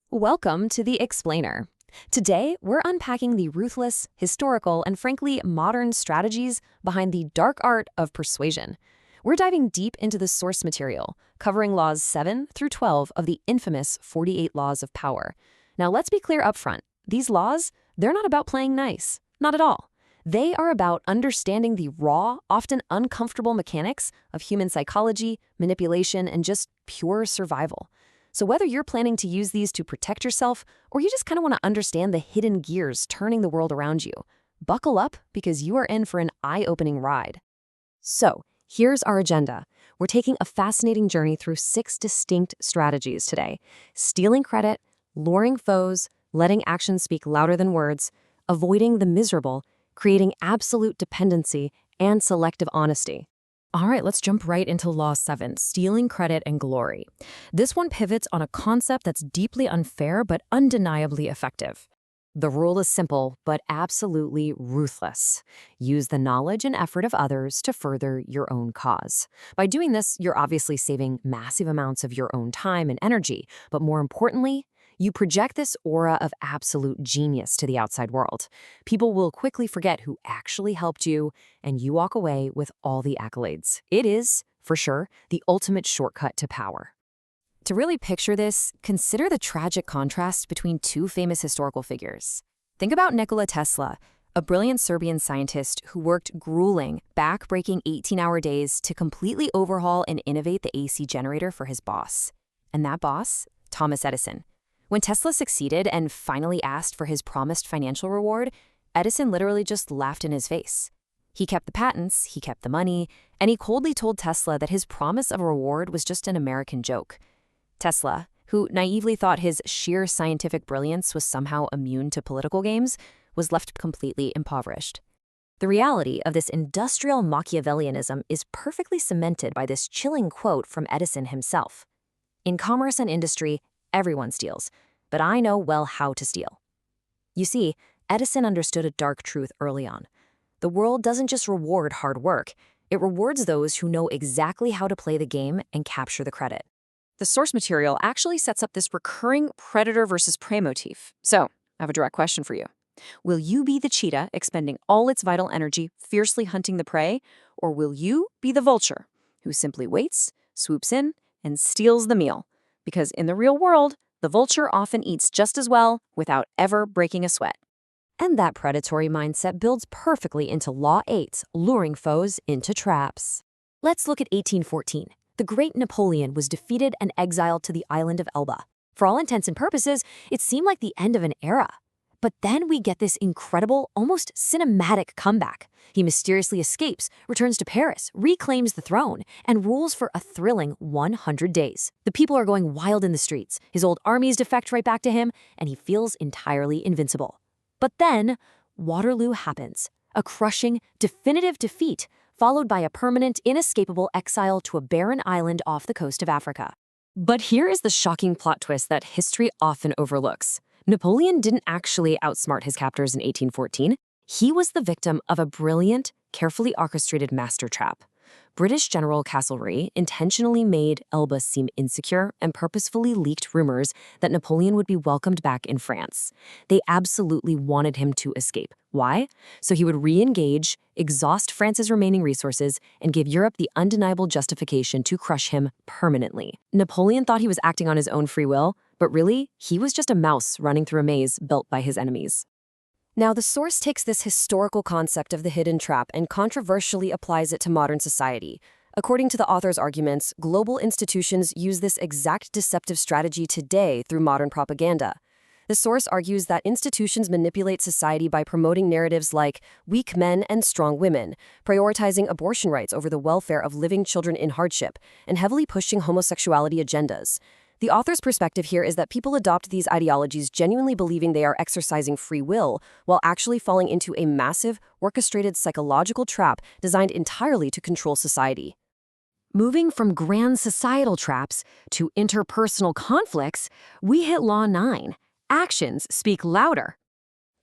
Welcome to The Explainer. Today, we're unpacking the ruthless, historical, and frankly, modern strategies behind the dark art of persuasion. We're diving deep into the source material, covering laws 7 through 12 of the infamous 48 Laws of Power. Now, let's be clear up front. These laws, they're not about playing nice. Not at all. They are about understanding the raw, often uncomfortable mechanics of human psychology, manipulation, and just pure survival. So whether you're planning to use these to protect yourself, or you just kind of want to understand the hidden gears turning the world around you, buckle up because you are in for an eye-opening ride. So, here's our agenda. We're taking a fascinating journey through 6 distinct strategies today: stealing credit, luring foes, letting actions speak louder than words, avoiding the miserable, creating absolute dependency, and selective honesty. All right, let's jump right into Law 7, stealing credit and glory. This one pivots on a concept that's deeply unfair but undeniably effective. The rule is simple but absolutely ruthless. Use the knowledge and effort of others to further your own cause. By doing this, you're obviously saving massive amounts of your own time and energy, but more importantly, you project this aura of absolute genius to the outside world. People will quickly forget who actually helped you, and you walk away with all the accolades. It is, for sure, the ultimate shortcut to power. To really picture this, consider the tragic contrast between 2 famous historical figures. Think about Nikola Tesla, a brilliant Serbian scientist who worked grueling, back-breaking 18-hour days to completely overhaul and innovate the AC generator for his boss. And that boss? Thomas Edison. When Tesla succeeded and finally asked for his promised financial reward, Edison literally just laughed in his face. He kept the patents, he kept the money, and he coldly told Tesla that his promise of a reward was just an American joke. Tesla, who naively thought his sheer scientific brilliance was somehow immune to political games, was left completely impoverished. The reality of this industrial Machiavellianism is perfectly cemented by this chilling quote from Edison himself. "In commerce and industry, everyone steals, but I know well how to steal." You see, Edison understood a dark truth early on. The world doesn't just reward hard work, it rewards those who know exactly how to play the game and capture the credit. The source material actually sets up this recurring predator versus prey motif. So, I have a direct question for you. Will you be the cheetah expending all its vital energy fiercely hunting the prey, or will you be the vulture who simply waits, swoops in, and steals the meal? Because in the real world, the vulture often eats just as well without ever breaking a sweat. And that predatory mindset builds perfectly into Law 8's luring foes into traps. Let's look at 1814. The great Napoleon was defeated and exiled to the island of Elba. For all intents and purposes, it seemed like the end of an era. But then we get this incredible, almost cinematic comeback. He mysteriously escapes, returns to Paris, reclaims the throne, and rules for a thrilling 100 days. The people are going wild in the streets, his old armies defect right back to him, and he feels entirely invincible. But then, Waterloo happens. A crushing, definitive defeat, followed by a permanent, inescapable exile to a barren island off the coast of Africa. But here is the shocking plot twist that history often overlooks. Napoleon didn't actually outsmart his captors in 1814. He was the victim of a brilliant, carefully orchestrated master trap. British General Castlereagh intentionally made Elba seem insecure and purposefully leaked rumors that Napoleon would be welcomed back in France. They absolutely wanted him to escape. Why? So he would re-engage, exhaust France's remaining resources, and give Europe the undeniable justification to crush him permanently. Napoleon thought he was acting on his own free will, but really, he was just a mouse running through a maze built by his enemies. Now, the source takes this historical concept of the hidden trap and controversially applies it to modern society. According to the author's arguments, global institutions use this exact deceptive strategy today through modern propaganda. The source argues that institutions manipulate society by promoting narratives like weak men and strong women, prioritizing abortion rights over the welfare of living children in hardship, and heavily pushing homosexuality agendas. The author's perspective here is that people adopt these ideologies genuinely believing they are exercising free will, while actually falling into a massive, orchestrated psychological trap designed entirely to control society. Moving from grand societal traps to interpersonal conflicts, we hit Law 9. Actions speak louder.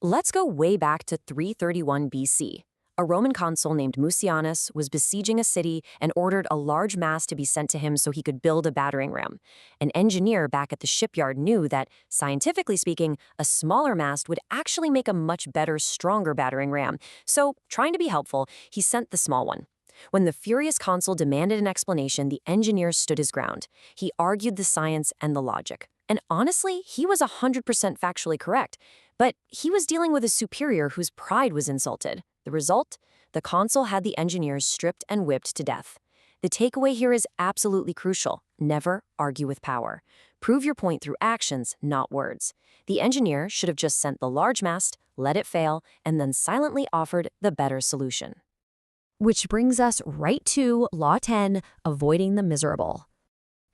Let's go way back to 331 BC. A Roman consul named Mucianus was besieging a city and ordered a large mast to be sent to him so he could build a battering ram. An engineer back at the shipyard knew that, scientifically speaking, a smaller mast would actually make a much better, stronger battering ram. So, trying to be helpful, he sent the small one. When the furious consul demanded an explanation, the engineer stood his ground. He argued the science and the logic. And honestly, he was 100% factually correct. But he was dealing with a superior whose pride was insulted. The result? The consul had the engineers stripped and whipped to death. The takeaway here is absolutely crucial. Never argue with power. Prove your point through actions, not words. The engineer should have just sent the large mast, let it fail, and then silently offered the better solution. Which brings us right to Law 10, avoiding the miserable.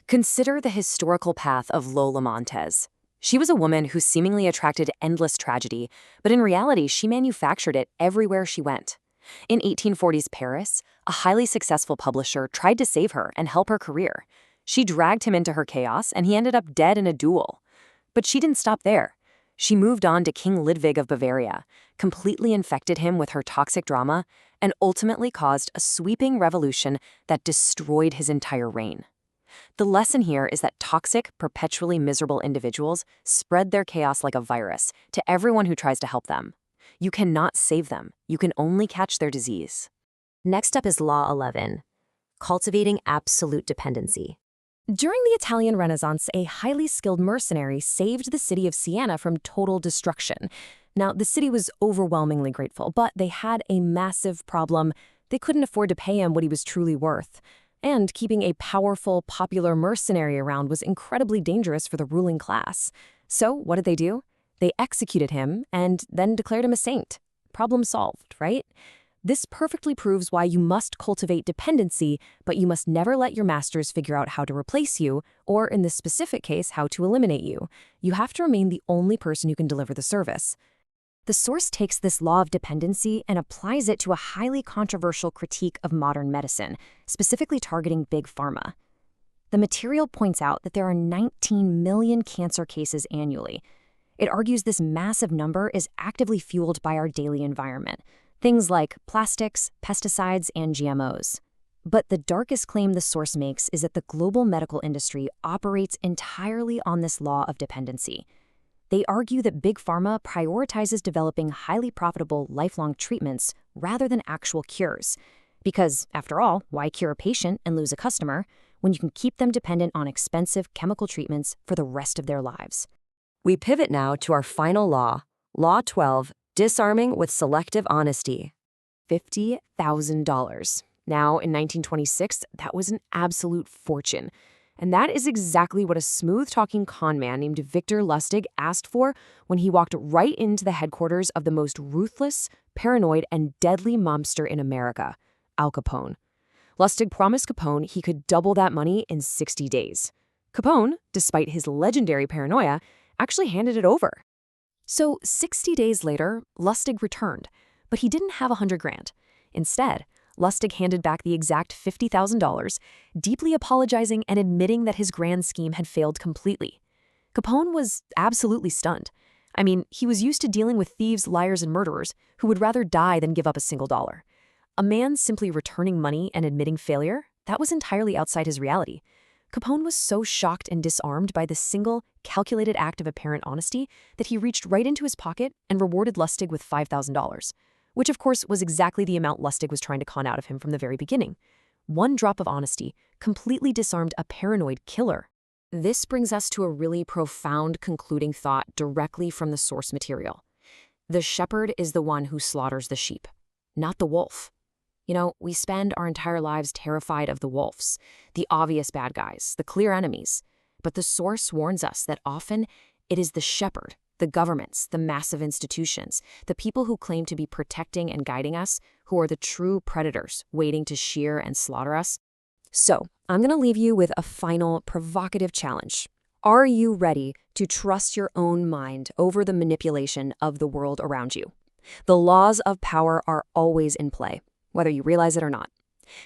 Consider the historical path of Lola Montez. She was a woman who seemingly attracted endless tragedy, but in reality, she manufactured it everywhere she went. In 1840s Paris, a highly successful publisher tried to save her and help her career. She dragged him into her chaos, and he ended up dead in a duel. But she didn't stop there. She moved on to King Ludwig of Bavaria, completely infected him with her toxic drama, and ultimately caused a sweeping revolution that destroyed his entire reign. The lesson here is that toxic, perpetually miserable individuals spread their chaos like a virus to everyone who tries to help them. You cannot save them. You can only catch their disease. Next up is Law 11, cultivating absolute dependency. During the Italian Renaissance, a highly skilled mercenary saved the city of Siena from total destruction. Now, the city was overwhelmingly grateful, but they had a massive problem. They couldn't afford to pay him what he was truly worth. And keeping a powerful, popular mercenary around was incredibly dangerous for the ruling class. So what did they do? They executed him and then declared him a saint. Problem solved, right? This perfectly proves why you must cultivate dependency, but you must never let your masters figure out how to replace you, or in this specific case, how to eliminate you. You have to remain the only person who can deliver the service. The source takes this law of dependency and applies it to a highly controversial critique of modern medicine, specifically targeting big pharma. The material points out that there are 19 million cancer cases annually. It argues this massive number is actively fueled by our daily environment, things like plastics, pesticides, and GMOs. But the darkest claim the source makes is that the global medical industry operates entirely on this law of dependency. They argue that big pharma prioritizes developing highly profitable lifelong treatments rather than actual cures. Because, after all, why cure a patient and lose a customer when you can keep them dependent on expensive chemical treatments for the rest of their lives? We pivot now to our final law, Law 12, disarming with selective honesty. $50,000. Now, in 1926, that was an absolute fortune. And that is exactly what a smooth-talking con man named Victor Lustig asked for when he walked right into the headquarters of the most ruthless, paranoid, and deadly mobster in America, Al Capone. Lustig promised Capone he could double that money in 60 days. Capone, despite his legendary paranoia, actually handed it over. So 60 days later, Lustig returned, but he didn't have $100,000. Instead, Lustig handed back the exact $50,000, deeply apologizing and admitting that his grand scheme had failed completely. Capone was absolutely stunned. I mean, he was used to dealing with thieves, liars, and murderers who would rather die than give up a single dollar. A man simply returning money and admitting failure, that was entirely outside his reality. Capone was so shocked and disarmed by this single, calculated act of apparent honesty that he reached right into his pocket and rewarded Lustig with $5,000. Which of course was exactly the amount Lustig was trying to con out of him from the very beginning. One drop of honesty completely disarmed a paranoid killer. This brings us to a really profound concluding thought directly from the source material. The shepherd is the one who slaughters the sheep, not the wolf. You know, we spend our entire lives terrified of the wolves, the obvious bad guys, the clear enemies. But the source warns us that often it is the shepherd, the governments, the massive institutions, the people who claim to be protecting and guiding us, who are the true predators waiting to shear and slaughter us. So, I'm going to leave you with a final provocative challenge. Are you ready to trust your own mind over the manipulation of the world around you? The laws of power are always in play, whether you realize it or not.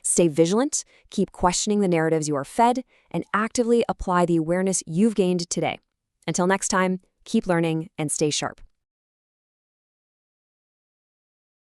Stay vigilant, keep questioning the narratives you are fed, and actively apply the awareness you've gained today. Until next time, keep learning and stay sharp.